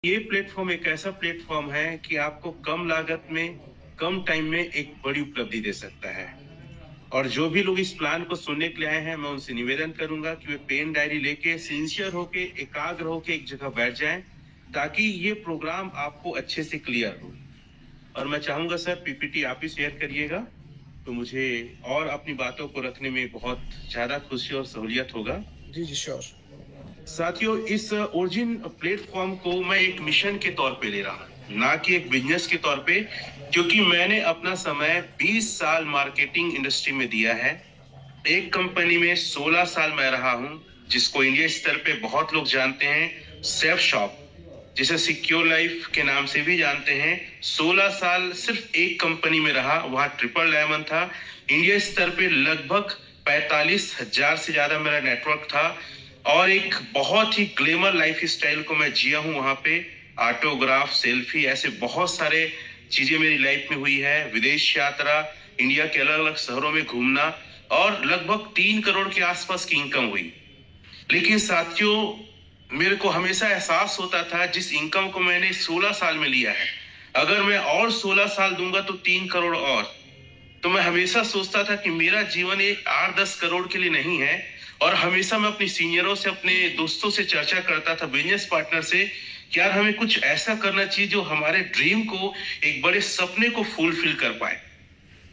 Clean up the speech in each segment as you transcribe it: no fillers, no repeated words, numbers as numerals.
ये प्लेटफॉर्म एक ऐसा प्लेटफॉर्म है कि आपको कम लागत में, कम टाइम में एक बड़ी उपलब्धि दे सकता है। और जो भी लोग इस प्लान को सुनने के लिए आए हैं, मैं उनसे निवेदन करूंगा कि वे पेन डायरी लेके सिंसियर होके, एकाग्र होके एक जगह बैठ जाएं, ताकि ये प्रोग्राम आपको अच्छे से क्लियर हो। और मैं चाहूंगा सर, पीपीटी आप ही शेयर करिएगा, तो मुझे और अपनी बातों को रखने में बहुत ज्यादा खुशी और सहूलियत होगा। जी जी श्योर। साथियों, इस ओरिजिन प्लेटफॉर्म को मैं एक मिशन के तौर पे ले रहा हूँ, ना कि एक बिजनेस के तौर पे, क्योंकि मैंने अपना समय 20 साल मार्केटिंग इंडस्ट्री में दिया है। एक कंपनी में 16 साल मैं रहा हूँ, जिसको इंडिया स्तर पे बहुत लोग जानते हैं, सेफ शॉप, जिसे सिक्योर लाइफ के नाम से भी जानते हैं। 16 साल सिर्फ एक कंपनी में रहा, वहां ट्रिपल डायमंड था। इंडिया स्तर पे लगभग 45,000 से ज्यादा मेरा नेटवर्क था, और एक बहुत ही ग्लैमर लाइफ स्टाइल को मैं जिया हूँ वहां पे। ऑटोग्राफ, सेल्फी, ऐसे बहुत सारे चीजें मेरी लाइफ में हुई है। विदेश यात्रा, इंडिया के अलग अलग शहरों में घूमना, और लगभग 3 करोड़ के आसपास की इनकम हुई। लेकिन साथियों, मेरे को हमेशा एहसास होता था, जिस इनकम को मैंने 16 साल में लिया है, अगर मैं और 16 साल दूंगा तो 3 करोड़ और। तो मैं हमेशा सोचता था कि मेरा जीवन ये 8-10 करोड़ के लिए नहीं है। और हमेशा मैं अपने सीनियरों से, अपने दोस्तों से चर्चा करता था, बिजनेस पार्टनर से, कि यार हमें कुछ ऐसा करना चाहिए जो हमारे ड्रीम को, एक बड़े सपने को फुलफिल कर पाए।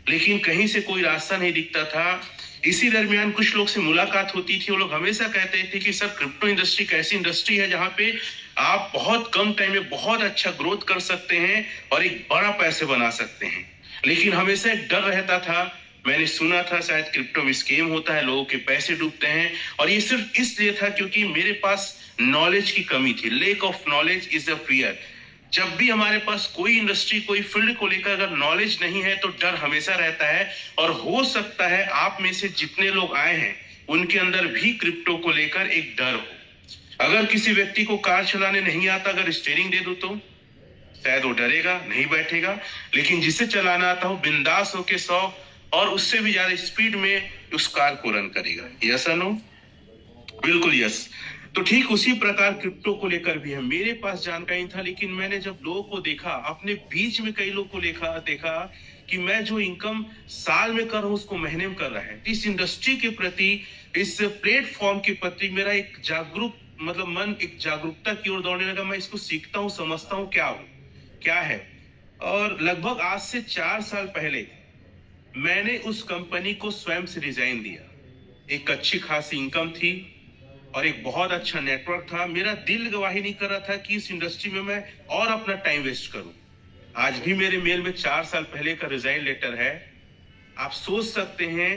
लेकिन कहीं से कोई रास्ता नहीं दिखता था। इसी दरमियान कुछ लोग से मुलाकात होती थी, वो लोग हमेशा कहते थे कि सर, क्रिप्टो इंडस्ट्री एक ऐसी इंडस्ट्री है जहां पे आप बहुत कम टाइम में बहुत अच्छा ग्रोथ कर सकते हैं और एक बड़ा पैसे बना सकते हैं। लेकिन हमेशा एक डर रहता था। मैंने सुना था शायद क्रिप्टो में स्कैम होता है, लोगों के पैसे डूबते हैं, और ये सिर्फ इसलिए था क्योंकि मेरे पास नॉलेज की कमी थी। Lake of knowledge is a fear. जब भी हमारे पास कोई इंडस्ट्री, कोई फील्ड को लेकर अगर नॉलेज नहीं है, तो डर हमेशा रहता है। और हो सकता है आप में से जितने लोग आए हैं, उनके अंदर भी क्रिप्टो को लेकर एक डर हो। अगर किसी व्यक्ति को कार चलाने नहीं आता, अगर स्टीयरिंग दे दो तो शायद वो डरेगा, नहीं बैठेगा। लेकिन जिसे चलाना आता हो, बिंदास होके 100 और उससे भी ज्यादा स्पीड में उस कार को रन करेगा। यस और नो? बिल्कुल यस। तो ठीक उसी प्रकार क्रिप्टो को लेकर भी है। मेरे पास जानकारी था, लेकिन मैंने जब लोगों को देखा, अपने बीच में कई लोग को देखा कि मैं जो इनकम साल में कर रहा हूं, उसको महीने में कर रहा है। इस इंडस्ट्री के प्रति, इस प्लेटफॉर्म के प्रति मेरा एक जागरूक, मतलब मन एक जागरूकता की ओर दौड़ने लगा। मैं इसको सीखता हूँ, समझता हूँ क्या है। और लगभग आज से 4 साल पहले मैंने उस कंपनी को स्वयं से रिजाइन दिया। एक अच्छी खासी इनकम थी और एक बहुत अच्छा नेटवर्क था। मेरा दिल गवाही नहीं कर रहा था कि इस इंडस्ट्री में मैं और अपना टाइम वेस्ट करूं। आज भी मेरे मेल में 4 साल पहले का रिजाइन लेटर है। आप सोच सकते हैं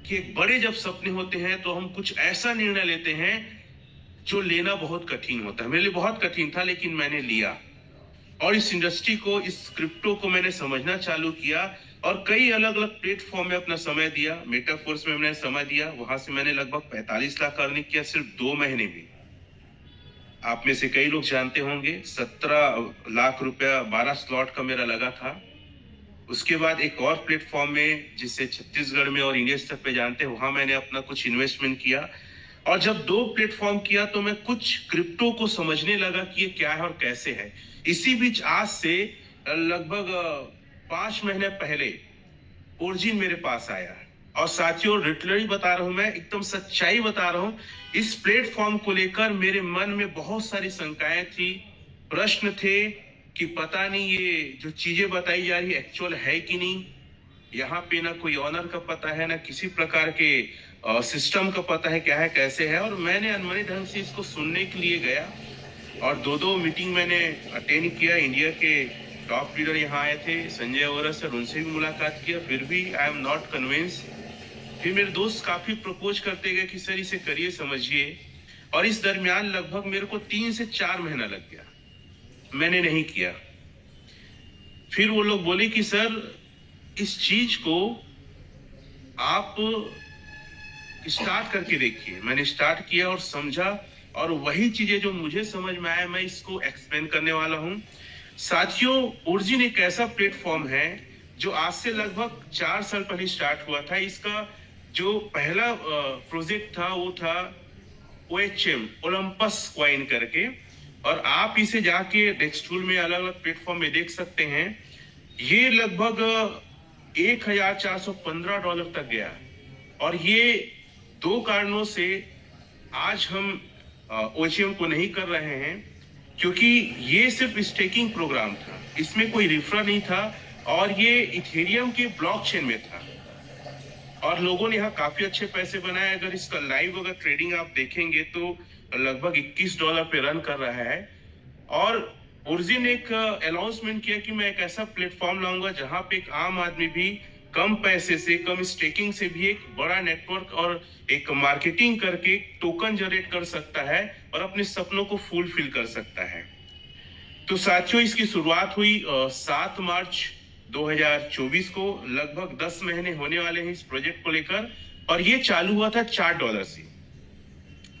कि एक बड़े जब सपने होते हैं, तो हम कुछ ऐसा निर्णय लेते हैं जो लेना बहुत कठिन होता है। मेरे लिए बहुत कठिन था, लेकिन मैंने लिया। और इस इंडस्ट्री को, इस क्रिप्टो को मैंने समझना चालू किया, और कई अलग अलग प्लेटफॉर्म में अपना समय दिया। मेटाफोर्स में मैंने समय दिया, वहां से मैंने लगभग 45 लाख अर्निंग किया सिर्फ 2 महीने में। आप में से कई लोग जानते होंगे, 17 लाख रुपया 12 स्लॉट का मेरा लगा था। उसके बाद एक और प्लेटफॉर्म में, जिसे छत्तीसगढ़ में और इंडिया स्तर पे जानते हैं, वहां मैंने अपना कुछ इन्वेस्टमेंट किया। और जब 2 प्लेटफॉर्म किया, तो मैं कुछ क्रिप्टो को समझने लगा कि ये क्या है और कैसे है। इसी बीच आज से लगभग 5 महीने पहले ओरिजिन मेरे पास आया। और साथियों, लिटरली बता रहा हूं, मैं एकदम सच्चाई बता रहा हूं, इस प्लेटफॉर्म को लेकर मेरे मन में बहुत सारी शंकाएं थी, प्रश्न थे कि पता नहीं ये जो चीजें बताई जा रही है एक्चुअल है कि नहीं। यहाँ पे ना कोई ऑनर का पता है, ना किसी प्रकार के सिस्टम का पता है क्या है कैसे है। और मैंने अनमने ढंग से इसको सुनने के लिए गया, और 2 मीटिंग मैंने अटेंड किया। इंडिया के टॉप लीडर यहाँ आए थे, संजय ओरा सर, उनसे भी मुलाकात किया, फिर भी आई एम नॉट कन्विंस। फिर मेरे दोस्त काफी प्रपोज करते गए कि सर इसे करिए, समझिए। और इस दरमियान लगभग मेरे को 3 से 4 महीना लग गया, मैंने नहीं किया। फिर वो लोग बोले कि सर, इस चीज को आप स्टार्ट करके देखिए। मैंने स्टार्ट किया और समझा, और वही चीजें जो मुझे समझ में आया, मैं इसको एक्सप्लेन करने वाला हूं। साथियों, ओरिजिन एक ऐसा प्लेटफॉर्म है जो आज से लगभग 4 साल पहले स्टार्ट हुआ था। इसका जो पहला प्रोजेक्ट था, वो था OHM, ओलंपस क्वाइन करके। और आप इसे जाके डेक्सटूल में अलग अलग प्लेटफॉर्म में देख सकते हैं। ये लगभग $1,415 तक गया और ये दो कारणों से आज हम ओएचएम को नहीं कर रहे हैं, क्योंकि ये सिर्फ स्टेकिंग प्रोग्राम था, इसमें कोई रेफरल नहीं था और ये इथेरियम के ब्लॉकचेन में था और लोगों ने यहाँ काफी अच्छे पैसे बनाए। अगर इसका लाइव अगर ट्रेडिंग आप देखेंगे तो लगभग $21 पे रन कर रहा है। और ओरिजिन ने एक अनाउंसमेंट किया कि मैं एक ऐसा प्लेटफॉर्म लाऊंगा जहां पे एक आम आदमी भी कम पैसे से, कम स्टेकिंग से भी एक बड़ा नेटवर्क और एक मार्केटिंग करके टोकन जनरेट कर सकता है और अपने सपनों को फुलफिल कर सकता है। तो साथियों, इसकी शुरुआत हुई 7 मार्च 2024 को। लगभग 10 महीने होने वाले हैं इस प्रोजेक्ट को लेकर और ये चालू हुआ था $4 से।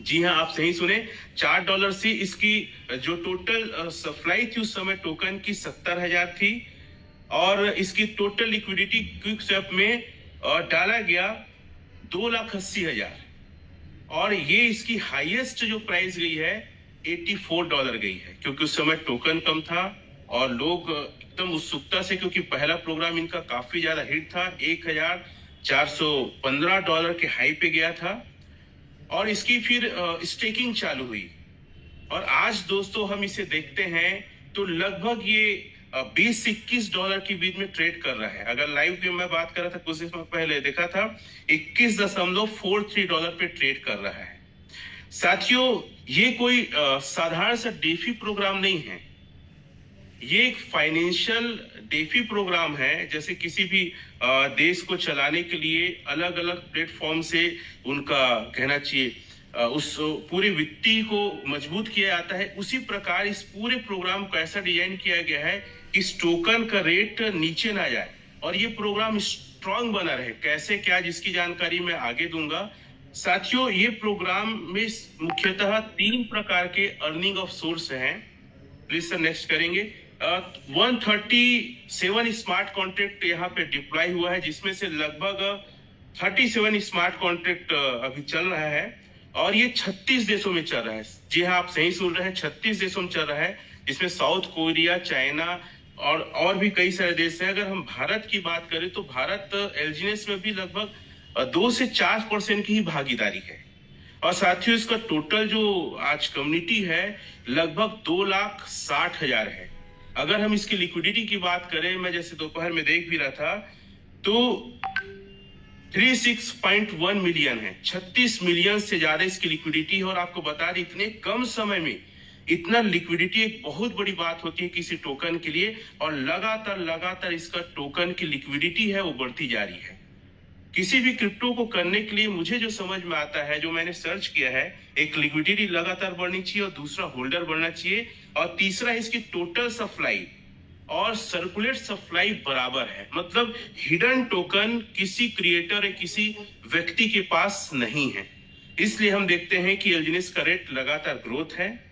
जी हाँ, आप सही सुने, $4 से। इसकी जो टोटल सप्लाई थी उस समय टोकन की 70,000 थी और इसकी टोटल लिक्विडिटी क्विक स्वैप में डाला गया 2,80,000 और ये इसकी हाईएस्ट जो प्राइस गई है $84 गई है, क्योंकि उस समय टोकन कम था और लोग एकदम उत्सुकता से, क्योंकि पहला प्रोग्राम इनका काफी ज्यादा हिट था, $1,415 के हाई पे गया था और इसकी फिर स्टेकिंग चालू हुई। और आज दोस्तों हम इसे देखते हैं तो लगभग ये $20 से $21 के बीच में ट्रेड कर रहा है। अगर लाइव की मैं बात कर रहा था कुछ समय पहले, देखा था $21.43 पे ट्रेड कर रहा है। साथियों, ये कोई साधारण सा डेफी प्रोग्राम नहीं है, ये एक फाइनेंशियल डेफी प्रोग्राम है। जैसे किसी भी देश को चलाने के लिए अलग अलग प्लेटफॉर्म से उनका कहना चाहिए उस पूरे वित्तीय को मजबूत किया जाता है, उसी प्रकार इस पूरे प्रोग्राम को ऐसा डिजाइन किया गया है कि इस टोकन का रेट नीचे ना जाए और ये प्रोग्राम स्ट्रांग बना रहे। कैसे क्या, जिसकी जानकारी मैं आगे दूंगा। साथियों, ये प्रोग्राम में मुख्यतः 3 प्रकार के अर्निंग ऑफ सोर्स हैं। प्लीज सर, नेक्स्ट करेंगे। 137 स्मार्ट कॉन्ट्रैक्ट यहाँ पे डिप्लॉय हुआ है, जिसमें से लगभग 37 स्मार्ट कॉन्ट्रैक्ट अभी चल रहा है और ये 36 देशों में चल रहा है। जी हाँ, आप सही सुन रहे हैं, 36 देशों में चल रहा है, जिसमें साउथ कोरिया, चाइना और भी कई सारे देश हैं। अगर हम भारत की बात करें तो भारत एलजीएस में भी लगभग 2 से 4% की ही भागीदारी है। और साथियों, इसका टोटल जो आज कम्युनिटी है लगभग 2,60,000 है। अगर हम इसकी लिक्विडिटी की बात करें, मैं जैसे दोपहर में देख भी रहा था, तो 36.1 मिलियन है, 36 मिलियन से ज्यादा इसकी लिक्विडिटी है। और आपको बता दें, इतने कम समय में इतना लिक्विडिटी एक बहुत बड़ी बात होती है किसी टोकन के लिए, और लगातार इसका टोकन की लिक्विडिटी है वो बढ़ती जा रही है। किसी भी क्रिप्टो को करने के लिए मुझे जो समझ में आता है, जो मैंने सर्च किया है, एक लिक्विडिटी लगातार बढ़नी चाहिए और दूसरा होल्डर बढ़ना चाहिए और तीसरा इसकी टोटल सप्लाई और सर्कुलेट सप्लाई बराबर है। मतलब हिडन टोकन किसी क्रिएटर या किसी व्यक्ति के पास नहीं है। इसलिए हम देखते हैं कि एलजीएस का रेट लगातार ग्रोथ है।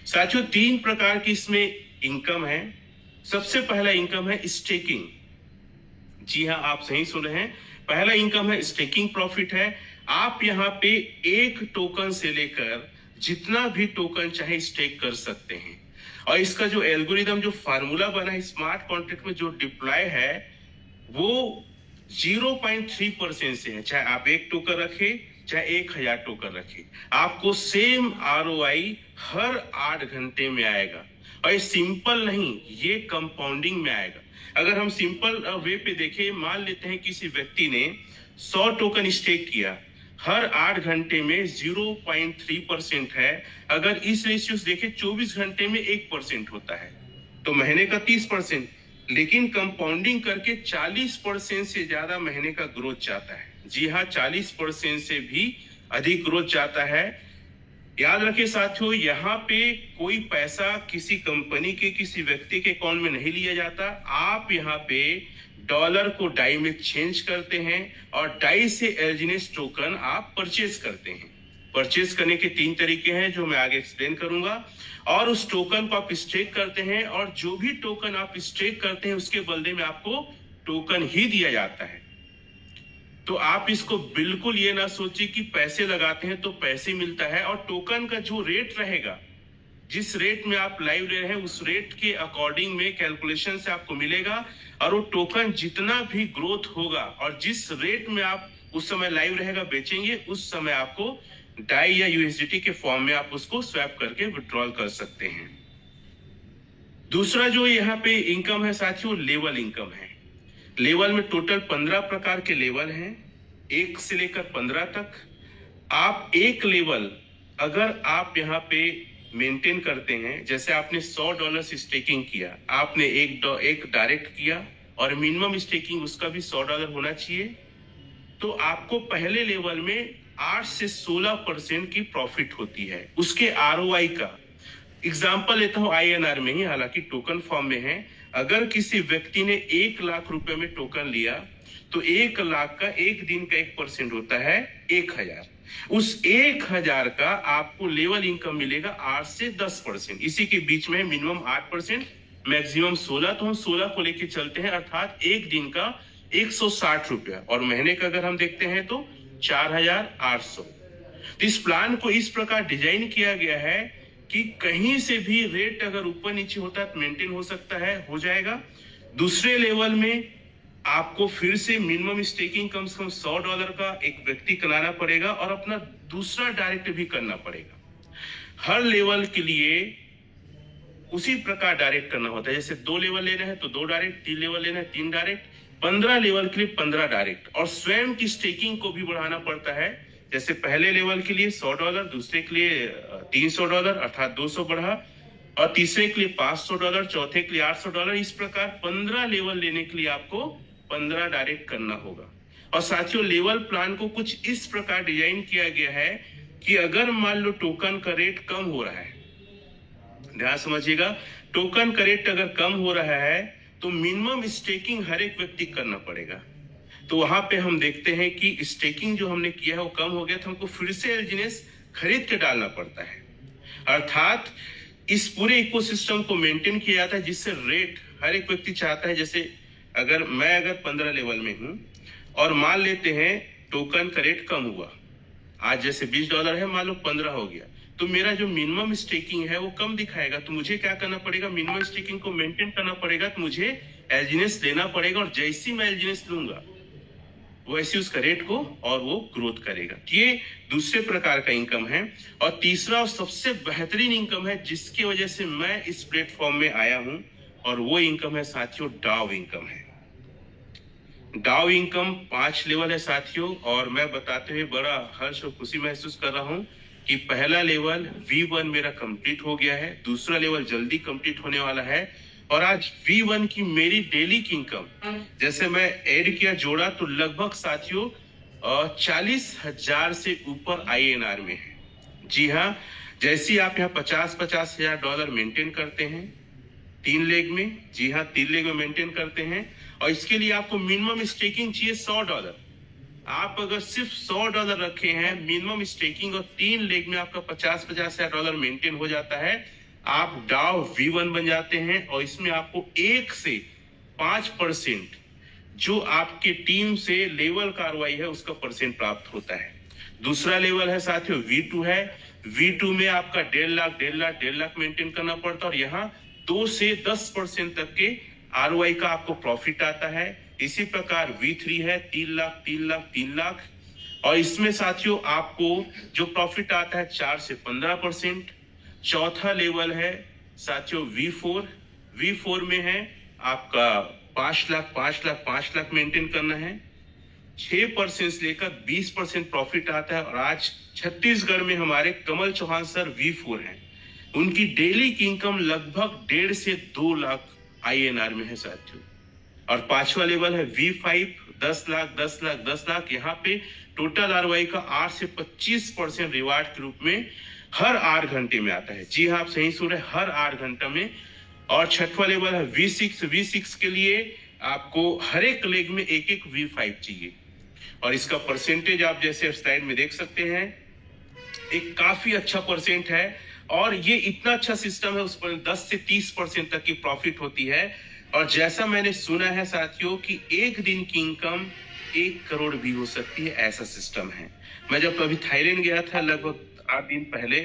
साथियों, 3 प्रकार की इसमें इनकम है। सबसे पहला इनकम है स्टेकिंग। जी हाँ, आप सही सुन रहे हैं, पहला इनकम है स्टेकिंग प्रॉफिट है। आप यहाँ पे एक टोकन से लेकर जितना भी टोकन चाहे स्टेक कर सकते हैं और इसका जो एल्गोरिदम, जो फार्मूला बना है स्मार्ट कॉन्ट्रैक्ट में जो डिप्लॉय है, वो 0.3% से है। चाहे आप 1 टोकन रखे, चाहे 1000 टोकन रखे, आपको सेम आरओआई हर 8 घंटे में आएगा। और ये सिंपल नहीं, ये कंपाउंडिंग में आएगा। अगर हम सिंपल वे पे देखें, मान लेते हैं किसी व्यक्ति ने 100 टोकन स्टेक किया, हर 8 घंटे में 0.3% है। अगर इस रेशियो से देखें 24 घंटे में 1% होता है, तो महीने का 30%, लेकिन कंपाउंडिंग करके 40% से ज्यादा महीने का ग्रोथ जाता है। जी हाँ, 40% से भी अधिक ग्रोथ जाता है। याद रखें साथियों, यहाँ पे कोई पैसा किसी कंपनी के, किसी व्यक्ति के अकाउंट में नहीं लिया जाता। आप यहाँ पे डॉलर को डाई में चेंज करते हैं और डाई से एलजीएस टोकन आप परचेज करते हैं। परचेज करने के 3 तरीके हैं जो मैं आगे एक्सप्लेन करूंगा। और उस टोकन को आप स्टेक करते हैं और जो भी टोकन आप स्टेक करते हैं उसके बदले में आपको टोकन ही दिया जाता है। तो आप इसको बिल्कुल ये ना सोचिए कि पैसे लगाते हैं तो पैसे मिलता है। और टोकन का जो रेट रहेगा जिस रेट में आप लाइव ले रहे हैं उस रेट के अकॉर्डिंग में कैलकुलेशन से आपको मिलेगा, और वो टोकन जितना भी ग्रोथ होगा और जिस रेट में आप उस समय लाइव रहेगा बेचेंगे, उस समय आपको डाई या यूएसडीटी के फॉर्म में आप उसको स्वैप करके विड्रॉल कर सकते हैं। दूसरा जो यहाँ पे इनकम है साथियों, लेवल इनकम है। लेवल में टोटल 15 प्रकार के लेवल हैं, 1 से लेकर 15 तक। आप एक लेवल अगर आप यहाँ पे मेंटेन करते हैं, जैसे आपने $100 स्टेकिंग किया, आपने एक डायरेक्ट किया और मिनिमम स्टेकिंग उसका भी $100 होना चाहिए, तो आपको पहले लेवल में 8 से 16% की प्रॉफिट होती है। उसके आरओआई का एग्जाम्पल लेता हूं आईएनआर में ही, हालांकि टोकन फॉर्म में है। अगर किसी व्यक्ति ने 1 लाख रुपए में टोकन लिया तो 1 लाख का एक दिन का 1% होता है 1000। उस 1000 का आपको लेवल इनकम मिलेगा 8 से 10%। इसी के बीच में मिनिमम 8%, मैक्सिमम 16। तो हम 16 को लेके चलते हैं, अर्थात एक दिन का 160 रुपया, और महीने का अगर हम देखते हैं तो 4800। तो इस प्लान को इस प्रकार डिजाइन किया गया है कि कहीं से भी रेट अगर ऊपर नीचे होता है तो मेंटेन हो सकता है, हो जाएगा। दूसरे लेवल में आपको फिर से मिनिमम स्टेकिंग कम से कम $100 का एक व्यक्ति कराना पड़ेगा और अपना दूसरा डायरेक्ट भी करना पड़ेगा। हर लेवल के लिए उसी प्रकार डायरेक्ट करना होता है। जैसे 2 लेवल लेना है तो 2 डायरेक्ट, 3 लेवल लेना है 3 डायरेक्ट, 15 लेवल के लिए 15 डायरेक्ट। और स्वयं की स्टेकिंग को भी बढ़ाना पड़ता है। जैसे पहले लेवल के लिए $100, दूसरे के लिए $300 अर्थात 200 बढ़ा, और तीसरे के लिए $500, चौथे के लिए $800। इस प्रकार 15 लेवल लेने के लिए आपको 15 डायरेक्ट करना होगा। और साथियों, लेवल प्लान को कुछ इस प्रकार डिजाइन किया गया है कि अगर मान लो टोकन का रेट कम हो रहा है, ध्यान समझिएगा, टोकन का रेट अगर कम हो रहा है तो मिनिमम स्टेकिंग हर एक व्यक्ति करना पड़ेगा। तो वहां पे हम देखते हैं कि स्टेकिंग जो हमने किया है वो कम हो गया, तो हमको फिर से एलजीएनएस खरीद के डालना पड़ता है। अर्थात इस पूरे इकोसिस्टम को मेंटेन किया जाता है, जिससे रेट हर एक व्यक्ति चाहता है। जैसे अगर 15 लेवल में हूं और मान लेते हैं टोकन का रेट कम हुआ, आज जैसे $20 है, मान लो 15 हो गया, तो मेरा जो मिनिमम स्टेकिंग है वो कम दिखाएगा। तो मुझे क्या करना पड़ेगा, मिनिमम स्टेकिंग को मेंटेन करना पड़ेगा, तो मुझे एलजीएनएस लेना पड़ेगा। और जैसे ही मैं एलजीएनएस लूंगा वैसे उसका रेट को और वो ग्रोथ करेगा। ये दूसरे प्रकार का इनकम है। और तीसरा और सबसे बेहतरीन इनकम है जिसकी वजह से मैं इस प्लेटफॉर्म में आया हूं, और वो इनकम है साथियों, डाव इनकम है। डाव इनकम 5 लेवल है साथियों, और मैं बताते हुए बड़ा हर्ष और खुशी महसूस कर रहा हूं कि पहला लेवल V1 मेरा कंप्लीट हो गया है, दूसरा लेवल जल्दी कंप्लीट होने वाला है। और आज V1 की मेरी डेली की इनकम जैसे मैं ऐड किया, जोड़ा, तो लगभग साथियों 40,000 से ऊपर INR में है। जी हाँ, जैसे आप यहाँ 50-50 हजार डॉलर मेंटेन करते हैं 3 लेग में, जी हाँ 3 लेग में मेंटेन करते हैं, और इसके लिए आपको मिनिमम स्टेकिंग चाहिए $100। आप अगर सिर्फ $100 रखे हैं मिनिमम स्टेकिंग और 3 लेग में आपका 50-50 हजार डॉलर मेंटेन हो जाता है, आप डाव V1 बन जाते हैं। और इसमें आपको 1 से 5% जो आपके टीम से लेवल कार्रवाई है उसका परसेंट प्राप्त होता है। दूसरा लेवल है साथियों V2 है। V2 में आपका 1.5 लाख मेंटेन करना पड़ता है, और यहाँ 2 से 10% तक के ROI का आपको प्रॉफिट आता है। इसी प्रकार V3 है 3 लाख, 3 लाख, 3 लाख, और इसमें साथियों आपको जो प्रॉफिट आता है 4 से 15%। चौथा लेवल है साथियों V4 में है आपका 5 लाख, 5 लाख, 5 लाख मेंटेन करना है। 6% से लेकर 20% प्रॉफिट आता है। और आज छत्तीसगढ़ में हमारे कमल चौहान सर V4 हैं, उनकी डेली की इनकम लगभग 1.5 से 2 लाख INR में है साथियों। और 5वां लेवल है V5, 10 लाख, 10 लाख, 10 लाख। यहाँ पे टोटल ROI का 8 से 25% रिवार्ड के रूप में हर 8 घंटे में आता है। जी हाँ, आप सही सुन रहे, हर 8 घंटा में। और 6वां लेवल है V6 के लिए आपको हर एक लेग में एक V5 चाहिए, और इसका परसेंटेज आप जैसे स्लाइड में देख सकते हैं, एक काफी अच्छा परसेंट है। और ये इतना अच्छा सिस्टम है, उस पर 10 से 30% तक की प्रॉफिट होती है। और जैसा मैंने सुना है साथियों कि एक दिन की इनकम 1 करोड़ भी हो सकती है, ऐसा सिस्टम है। मैं जब कभी थाईलैंड गया था लगभग 8 दिन पहले,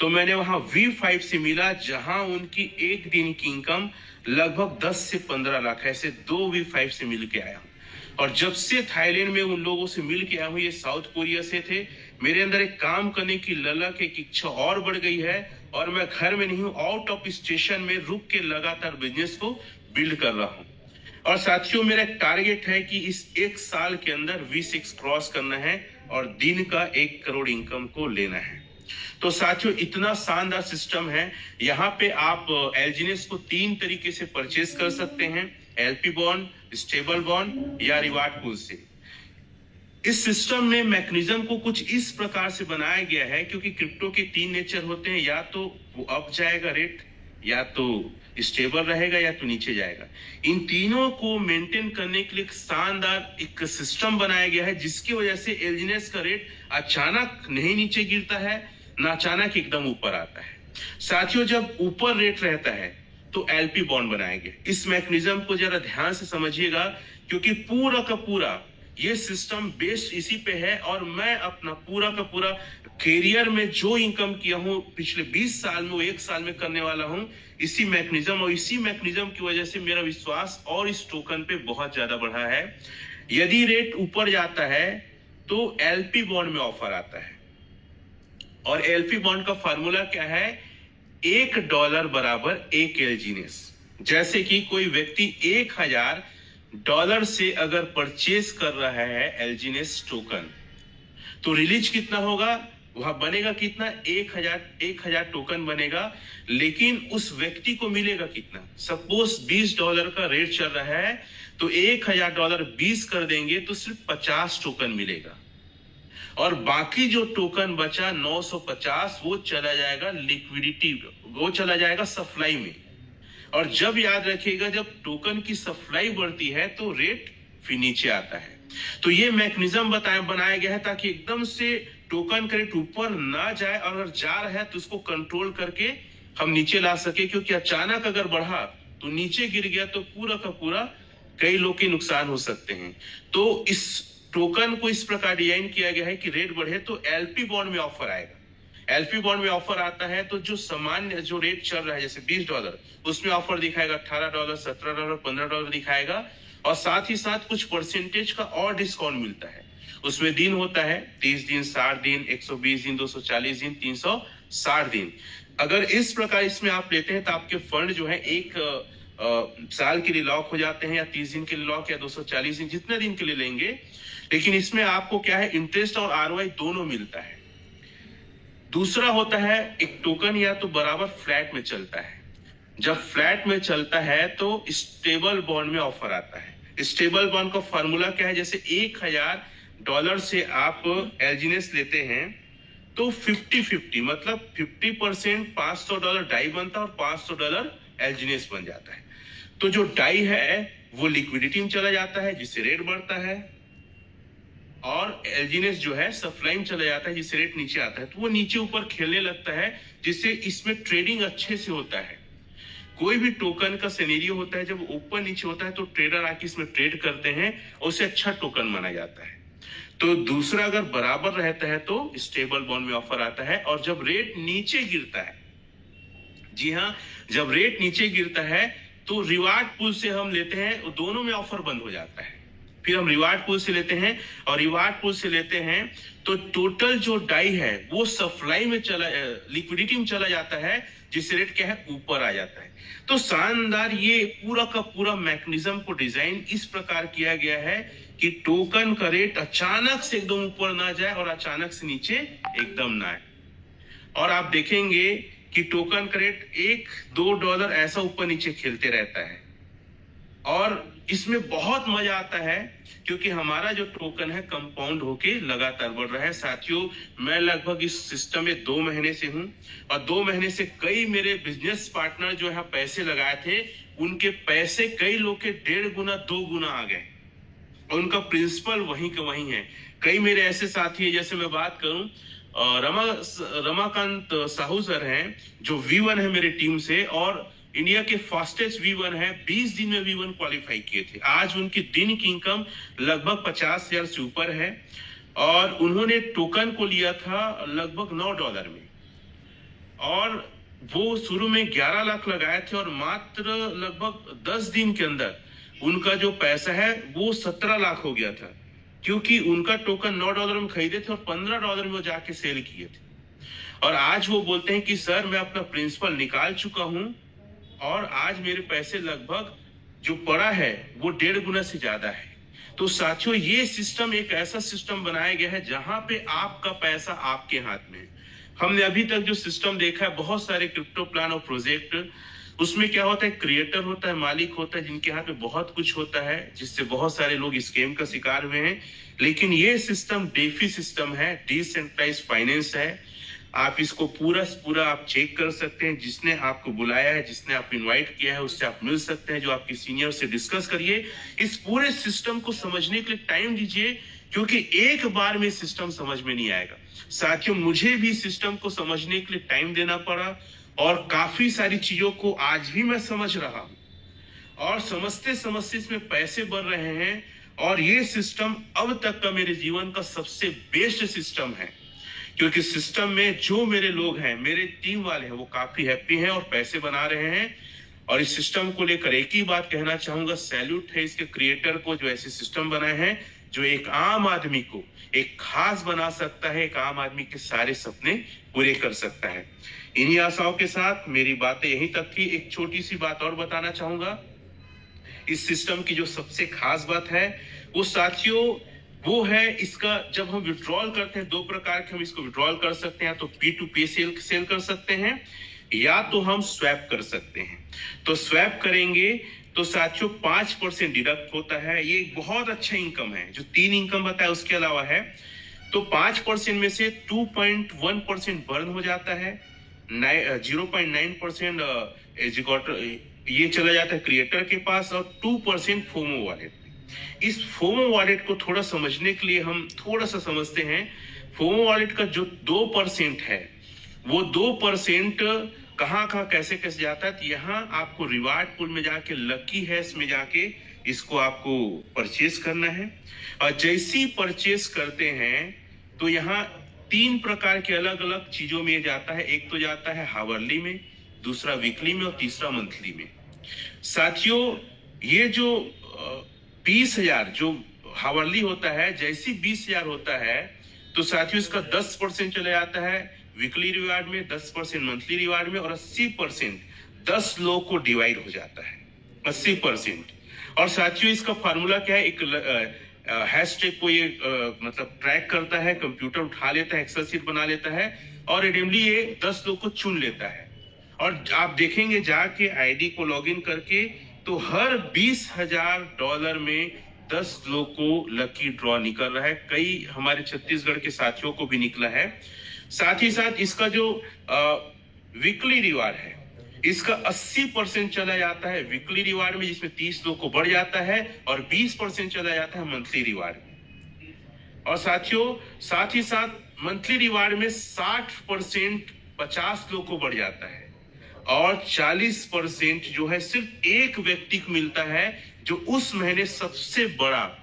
तो मैंने वहां V5 से मिला, जहां उनकी एक दिन की इनकम लगभग 10 से 15 लाख, ऐसे 2 V5 से मिल के आया। और जब से थाईलैंड में उन लोगों से मिल के आया हूँ, ये साउथ कोरिया से थे, मेरे अंदर एक काम करने की ललक, एक इच्छा और बढ़ गई है, और मैं घर में नहीं हूँ, आउट ऑफ स्टेशन में रुक के लगातार बिजनेस को बिल्ड कर रहा हूँ। और साथियों, मेरा एक टारगेट है कि इस एक साल के अंदर V6 क्रॉस करना है और दिन का 1 करोड़ इनकम को लेना है। तो साथियों, इतना शानदार सिस्टम है। यहाँ पे आप एलजीनेस को 3 तरीके से परचेज कर सकते हैं, एलपी बॉन्ड, स्टेबल बॉन्ड या रिवार्ड पूल से। इस सिस्टम में मैकेनिज्म को कुछ इस प्रकार से बनाया गया है, क्योंकि क्रिप्टो के 3 नेचर होते हैं, या तो वो अप जाएगा रेट, या तो स्टेबल रहेगा, या तो नीचे जाएगा। इन तीनों को मेंटेन करने के लिए एक शानदार एक सिस्टम बनाया गया है, जिसकी वजह से एलजीनेस का रेट अचानक नहीं नीचे गिरता है, ना अचानक एकदम ऊपर आता है। साथियों, जब ऊपर रेट रहता है तो एलपी बॉन्ड बनाया गया। इस मैकेनिज्म को जरा ध्यान से समझिएगा, क्योंकि पूरा का पूरा ये सिस्टम बेस्ड इसी पे है। और मैं अपना पूरा का पूरा करियर में जो इनकम किया हूं पिछले 20 साल में, वो 1 साल में करने वाला हूं इसी मैकेनिज्म। और इसी मैकेनिज्म की वजह से मेरा विश्वास और इस टोकन पे बहुत ज्यादा बढ़ा है। यदि रेट ऊपर जाता है तो एलपी बॉन्ड में ऑफर आता है, और एलपी बॉन्ड का फार्मूला क्या है? $1 बराबर 1 एलजीनेस। जैसे कि कोई व्यक्ति $1000 से अगर परचेज कर रहा है एलजीनेस टोकन, तो रिलीज कितना होगा? वहां बनेगा कितना? 1000 टोकन बनेगा। लेकिन उस व्यक्ति को मिलेगा कितना? सपोज $20 का रेट चल रहा है, तो $1000 20 कर देंगे तो सिर्फ 50 टोकन मिलेगा, और बाकी जो टोकन बचा 950 वो चला जाएगा लिक्विडिटी, वो चला जाएगा सप्लाई में। और जब याद रखिएगा, जब टोकन की सप्लाई बढ़ती है तो रेट फिर नीचे आता है। तो ये मैकेनिज्म बनाया गया है ताकि एकदम से टोकन का रेट ऊपर ना जाए, और अगर जा रहा है तो उसको कंट्रोल करके हम नीचे ला सके, क्योंकि अचानक अगर बढ़ा तो नीचे गिर गया तो पूरा का पूरा कई लोग के नुकसान हो सकते हैं। तो इस टोकन को इस प्रकार डिजाइन किया गया है कि रेट बढ़े तो एलपी बॉन्ड में ऑफर आएगा। एलपी बॉन्ड में ऑफर आता है तो जो सामान्य जो रेट चल रहा है जैसे $20, उसमें ऑफर दिखाएगा $18, $17, $15 दिखाएगा, और साथ ही साथ कुछ परसेंटेज का और डिस्काउंट मिलता है। उसमें दिन होता है 30 दिन, 60 दिन, 120 दिन, 240 दिन, 360 दिन। अगर इस प्रकार इसमें आप लेते हैं तो आपके फंड जो है 1 साल के लिए लॉक हो जाते हैं, या 30 दिन के लिए लॉक, या 240 दिन, जितने दिन के लिए लेंगे। लेकिन इसमें आपको क्या है, इंटरेस्ट और आरओआई दोनों मिलता है। दूसरा होता है एक टोकन या तो बराबर फ्लैट में चलता है। जब फ्लैट में चलता है तो स्टेबल बॉन्ड में ऑफर आता है। स्टेबल बॉन्ड का फॉर्मूला क्या है? जैसे $1000 से आप एलजीनेस लेते हैं तो 50-50, मतलब 50% $500 डाई बनता है और $500 एलजीनेस बन जाता है। तो जो डाई है वो लिक्विडिटी में चला जाता है, जिससे रेट बढ़ता है, और एलजीनेस जो है सप्लाई में चला जाता है, जिससे रेट नीचे आता है। तो वो नीचे ऊपर खेलने लगता है, जिससे इसमें ट्रेडिंग अच्छे से होता है। कोई भी टोकन का सिनेरियो होता है, जब ऊपर नीचे होता है तो ट्रेडर आके इसमें ट्रेड करते हैं, और उसे अच्छा टोकन माना जाता है। तो दूसरा, अगर बराबर रहता है तो स्टेबल बॉन्ड में ऑफर आता है। और जब रेट नीचे गिरता है, जी हाँ, जब रेट नीचे गिरता है तो रिवार्ड पूल से हम लेते हैं, दोनों में ऑफर बंद हो जाता है। फिर हम रिवार्ड पूल से लेते हैं, और रिवार्ड पूल से लेते हैं तो टोटल जो डाई है वो सप्लाई में लिक्विडिटी में चला जाता है, जिससे रेट क्या है, ऊपर आ जाता है। तो शानदार ये पूरा का पूरा मैकेनिज्म को डिजाइन इस प्रकार किया गया है कि टोकन का रेट अचानक से एकदम ऊपर ना जाए और अचानक से नीचे एकदम ना आए। और आप देखेंगे कि टोकन का रेट $1-2 ऐसा ऊपर नीचे खेलते रहता है, और इसमें बहुत मजा आता है क्योंकि हमारा जो टोकन है कंपाउंड होके लगातार बढ़ रहा है। साथियों, मैं लगभग इस सिस्टम में 2 महीने से हूं, और 2 महीने से कई मेरे बिजनेस पार्टनर जो है पैसे लगाए थे, उनके पैसे कई लोग के 1.5 गुना 2 गुना आ गए, और उनका प्रिंसिपल वहीं का वहीं है। कई मेरे ऐसे साथी है, जैसे मैं बात करूं, रमाकांत साहू सर हैं जो V1 है मेरी टीम से, और इंडिया के फास्टेस्ट V1 है, 20 दिन में V1 क्वालिफाई किए थे। आज उनकी दिन की इनकम लगभग 50,000 से ऊपर है, और उन्होंने टोकन को लिया था लगभग $9 में, और वो शुरू में 11 लाख लगाए थे और मात्र लगभग 10 दिन के अंदर उनका जो पैसा है वो 17 लाख हो गया था, क्योंकि उनका टोकन $9 में खरीदे थे और $15 में वो जाके सेल किए थे। और आज वो बोलते हैं कि सर मैं अपना प्रिंसिपल निकाल चुका हूं और आज मेरे पैसे लगभग जो पड़ा है वो 1.5 गुना से ज्यादा है। तो साथियों, ये सिस्टम एक ऐसा सिस्टम बनाया गया है जहां पे आपका पैसा आपके हाथ में है। हमने अभी तक जो सिस्टम देखा है, बहुत सारे क्रिप्टो प्लान और प्रोजेक्ट, उसमें क्या होता है, क्रिएटर होता है, मालिक होता है, जिनके हाथ में बहुत कुछ होता है, जिससे बहुत सारे लोग स्कैम का शिकार हुए हैं। लेकिन ये सिस्टम डेफी सिस्टम है, डिसेंट्रलाइज्ड फाइनेंस है। आप इसको पूरा आप चेक कर सकते हैं। जिसने आपको बुलाया है, जिसने आपको इनवाइट किया है, उससे आप मिल सकते हैं, जो आपके सीनियर से डिस्कस करिए। इस पूरे सिस्टम को समझने के लिए टाइम दीजिए, क्योंकि एक बार में सिस्टम समझ में नहीं आएगा। साथियों, मुझे भी सिस्टम को समझने के लिए टाइम देना पड़ा और काफी सारी चीजों को आज भी मैं समझ रहा हूं और समझते समझते इसमें पैसे बढ़ रहे हैं। और ये सिस्टम अब तक का मेरे जीवन का सबसे बेस्ट सिस्टम है, क्योंकि सिस्टम में जो मेरे लोग हैं, मेरे टीम वाले हैं, वो काफी हैप्पी हैं और पैसे बना रहे हैं। और इस सिस्टम को लेकर एक ही बात कहना चाहूंगा, सैल्यूट है इसके क्रिएटर को, जो ऐसे सिस्टम बनाए हैं जो एक आम आदमी को एक खास बना सकता है, एक आम आदमी के सारे सपने पूरे कर सकता है। इन्हीं आशाओं के साथ मेरी बातें यहीं तक थी। एक छोटी सी बात और बताना चाहूंगा। इस सिस्टम की जो सबसे खास बात है वो साथियों वो है इसका, जब हम विड्रॉल करते हैं, 2 प्रकार के हम इसको विड्रॉल कर सकते हैं। तो P2P सेल कर सकते हैं, या तो हम स्वैप कर सकते हैं। तो स्वैप करेंगे तो साथियों 5% डिडक्ट होता है। ये एक बहुत अच्छा इनकम है, जो 3 इनकम बताया उसके अलावा है। तो 5% में से 2.1% बर्न हो जाता है, 0.9% ये चला जाता है क्रिएटर के पास, और 2% फोमो वॉलेट। इस फोमो वॉलेट को थोड़ा समझने के लिए हम थोड़ा सा समझते हैं। फोमो वॉलेट का जो 2% है, वो 2% कहाँ कैसे जाता है। तो यहाँ आपको रिवार्ड पूल में जाके, लकी हैश में जाके इसको आपको परचेस करना है। और जैसी परचेस करते हैं तो यहाँ 3 प्रकार के अलग अलग चीजों में जाता है। एक तो जाता है हावरली में, दूसरा वीकली में और तीसरा मंथली में। साथियों, ये जो 20,000 जो हावरली होता है, जैसी 20,000 होता है तो साथियों इसका 10% चला जाता है वीकली रिवार्ड में, 10% मंथली रिवार्ड में, और 80% 10 लोग को डिवाइड हो जाता है, 80%। और साथियों इसका फार्मूला क्या है, एक हैशटैग को ये मतलब ट्रैक करता है, कंप्यूटर उठा लेता है, एक्सेल शीट बना लेता है और रेंडमली ये 10 लोग को चुन लेता है। और आप देखेंगे जाके आईडी को लॉगिन करके, तो हर $20,000 में 10 लोग को लकी ड्रॉ निकल रहा है। कई हमारे छत्तीसगढ़ के साथियों को भी निकला है। साथ ही साथ इसका जो वीकली रिवार्ड है, इसका 80% चला जाता है वीकली रिवार्ड में, जिसमें 30 लोग को बढ़ जाता है, और 20% चला जाता है मंथली रिवार्ड में। और साथियों साथ ही साथ मंथली रिवार्ड में 60% 50 लोग को बढ़ जाता है, और 40% जो है सिर्फ एक व्यक्ति को मिलता है, जो उस महीने सबसे बड़ा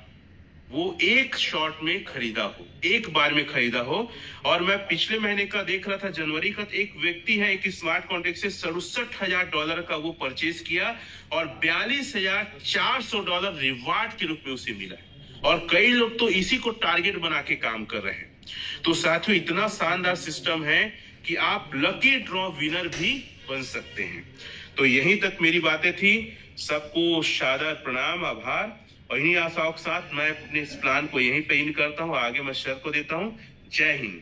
वो एक शॉट में खरीदा हो, एक बार में खरीदा हो। और मैं पिछले महीने का देख रहा था, जनवरी का, तो एक व्यक्ति है, एक स्मार्ट कॉन्ट्रैक्ट से $67,000 का वो परचेज किया और $42,400 रिवार्ड के रूप में उसे मिला है। और कई लोग तो इसी को टारगेट बना के काम कर रहे हैं। तो साथियों इतना शानदार सिस्टम है कि आप लकी ड्रॉ विनर भी बन सकते हैं। तो यहीं तक मेरी बातें थी। सबको शानदार प्रणाम, आभार। और इन्हीं आशाओं के साथ मैं अपने इस प्लान को यहीं पे इन करता हूँ, आगे मैं सर को देता हूँ। जय हिंद।